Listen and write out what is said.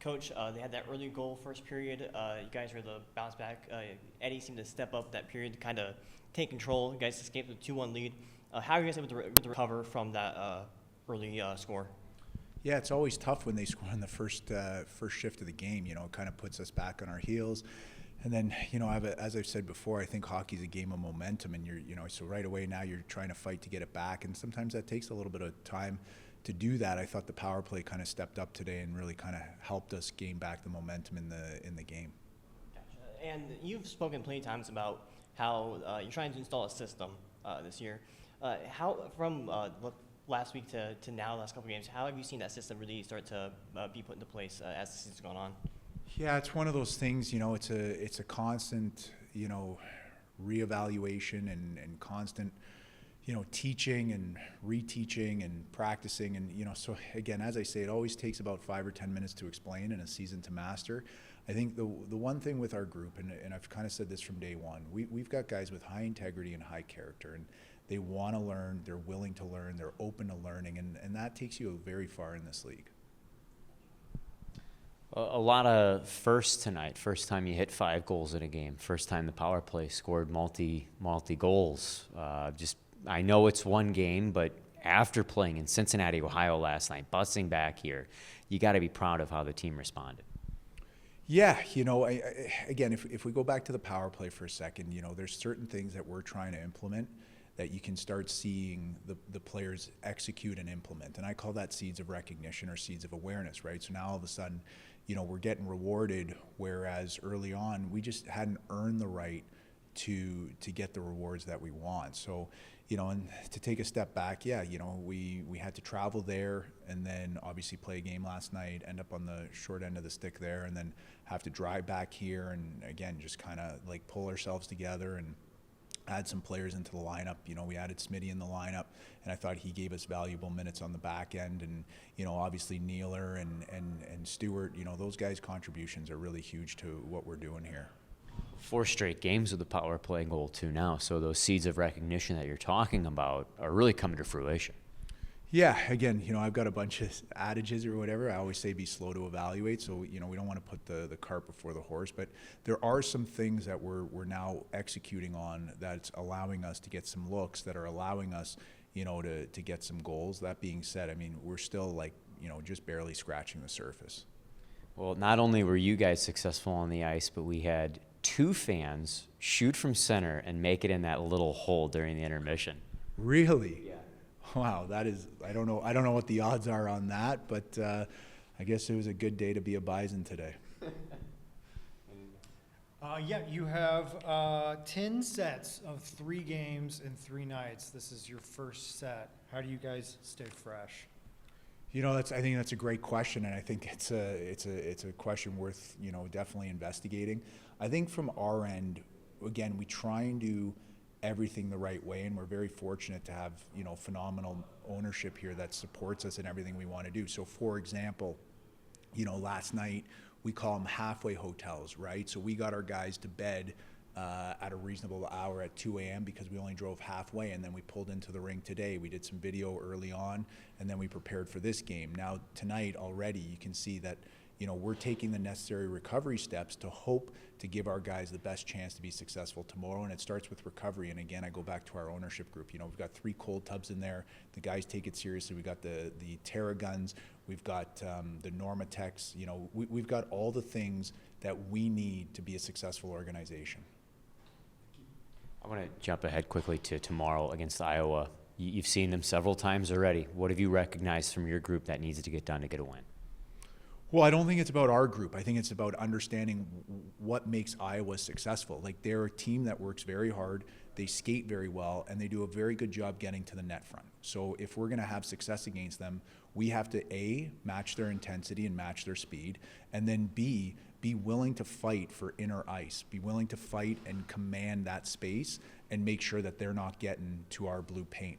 Coach, they had that early goal first period. You guys were the bounce back. Eddie seemed to step up that period to kind of take control. You guys escaped with a 2-1 lead. How are you guys able to recover from that early score? Yeah, it's always tough when they score in the first shift of the game. It kind of puts us back on our heels. And then, as I've said before, I think hockey's a game of momentum, and so right away now you're trying to fight to get it back, and sometimes that takes a little bit of time to do that. I thought the power play kind of stepped up today and really kind of helped us gain back the momentum in the game. Gotcha. And you've spoken plenty of times about how you're trying to install a system this year. How from last week to now, last couple of games, how have you seen that system really start to be put into place as the season's gone on? Yeah, it's one of those things. It's a constant reevaluation and constant teaching and reteaching and practicing. And so again, as I say, it always takes about 5 or 10 minutes to explain and a season to master. I think the one thing with our group, and I've kind of said this from day one, we've got guys with high integrity and high character, and they want to learn, they're willing to learn, they're open to learning, and that takes you very far in this league. A lot of firsts tonight. First time you hit 5 goals in a game. First time the power play scored multi goals. I know it's one game, but after playing in Cincinnati, Ohio last night, busing back here, you got to be proud of how the team responded. Yeah, again, if we go back to the power play for a second, there's certain things that we're trying to implement that you can start seeing the players execute and implement. And I call that seeds of recognition or seeds of awareness, right? So now all of a sudden, we're getting rewarded, whereas early on, we just hadn't earned the right to get the rewards that we want. So, and to take a step back, we had to travel there and then obviously play a game last night, end up on the short end of the stick there, and then have to drive back here and again, just kind of like pull ourselves together and add some players into the lineup. We added Smitty in the lineup, and I thought he gave us valuable minutes on the back end. And, obviously Nealer and Stewart, those guys' contributions are really huge to what we're doing here. 4 straight games with the power play goal too now. So those seeds of recognition that you're talking about are really coming to fruition. Yeah, again, I've got a bunch of adages or whatever. I always say be slow to evaluate. So, we don't want to put the cart before the horse. But there are some things that we're now executing on that's allowing us to get some looks, that are allowing us, to get some goals. That being said, we're still just barely scratching the surface. Well, not only were you guys successful on the ice, but we had 2 fans shoot from center and make it in that little hole during the intermission. Really? Yeah. Wow, that is, I don't know what the odds are on that, but I guess it was a good day to be a Bison today. You have 10 sets of 3 games in 3 nights. This is your first set. How do you guys stay fresh? I think that's a great question, and I think it's a question worth definitely investigating. I think from our end, again, we try and do everything the right way, and we're very fortunate to have phenomenal ownership here that supports us in everything we want to do. So for example, last night we call them halfway hotels, right? So we got our guys to bed at a reasonable hour at 2 a.m. because we only drove halfway, and then we pulled into the rink today. We did some video early on, and then we prepared for this game. Now tonight already you can see that we're taking the necessary recovery steps to hope to give our guys the best chance to be successful tomorrow, and it starts with recovery. And again, I go back to our ownership group. We've got 3 cold tubs in there. The guys take it seriously. We've got the Terra guns. We've got the Normatex. We've got all the things that we need to be a successful organization. I want to jump ahead quickly to tomorrow against Iowa. You've seen them several times already. What have you recognized from your group that needs to get done to get a win? Well, I don't think it's about our group. I think it's about understanding what makes Iowa successful. They're a team that works very hard, they skate very well, and they do a very good job getting to the net front. So if we're going to have success against them, we have to A, match their intensity and match their speed, and then B, be willing to fight for inner ice, be willing to fight and command that space and make sure that they're not getting to our blue paint.